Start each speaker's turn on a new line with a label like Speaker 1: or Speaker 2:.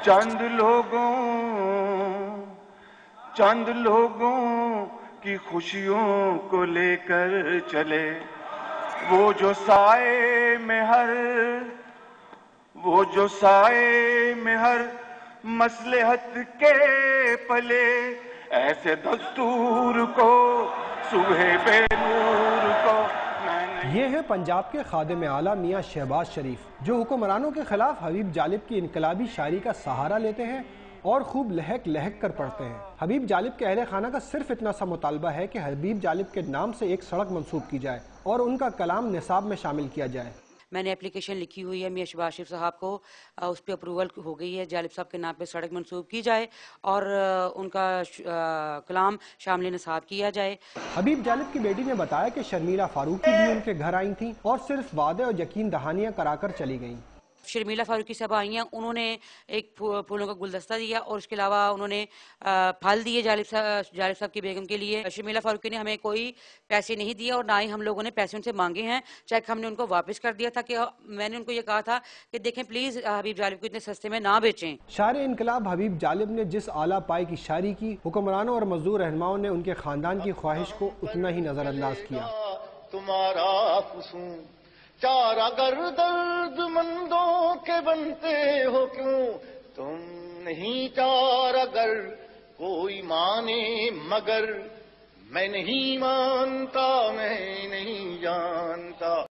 Speaker 1: چند لوگوں کی خوشیوں کو لے کر چلے، وہ جو سائے میں ہر مصلحت کے پلے، ایسے دستور کو صبح بے نور کو میں نے۔
Speaker 2: یہ ہے پنجاب کے خادم اعلیٰ میاں شہباز شریف، جو حکمرانوں کے خلاف حبیب جالب کی انقلابی شاعری کا سہارا لیتے ہیں اور خوب لہک لہک کر پڑھتے ہیں۔ حبیب جالب کے اہل خانہ کا صرف اتنا سا مطالبہ ہے کہ حبیب جالب کے نام سے ایک سڑک منسوب کی جائے اور ان کا کلام نصاب میں شامل کیا جائے۔
Speaker 3: میں نے اپلیکیشن لکھی ہوئی ہے میاں شہباز شریف صاحب کو، اس پہ اپروول ہو گئی ہے، جالب صاحب کے نام پہ سڑک منسوب کی جائے اور ان کا کلام شامل نصاب کیا جائے۔
Speaker 2: حبیب جالب کی بیٹی نے بتایا کہ شرمیلا فاروقی بھی ان کے گھر آئی تھیں اور صرف وعدے اور یقین دہانیاں کرا کر چلی گئیں۔
Speaker 3: شرمیلا فاروقی صاحب آئی ہیں، انہوں نے ایک پھولوں کا گلدستہ دیا اور اس کے علاوہ انہوں نے پھل دیے جالب صاحب کی بیگم کے لیے۔ شرمیلا فاروقی نے ہمیں کوئی پیسے نہیں دیے اور نہ ہی ہم لوگوں نے پیسے ان سے مانگے ہیں، چیک ہم نے ان کو واپس کر دیا تھا کہ میں نے ان کو یہ کہا تھا کہ دیکھیں پلیز حبیب جالب کو اتنے سستے میں نہ بیچیں۔
Speaker 2: شاعر انقلاب حبیب جالب نے جس اعلیٰ پائے کی شاعری کی، حکمرانوں اور مزدور رہنماؤں نے ان کے خاندان کی خواہش کو اتنا ہی نظر انداز کیا۔
Speaker 4: تمہارا فسون چار اگر درد مندوں کے بنتے ہو کیوں، تم نہیں چار اگر کوئی مانے مگر، میں نہیں مانتا میں نہیں جانتا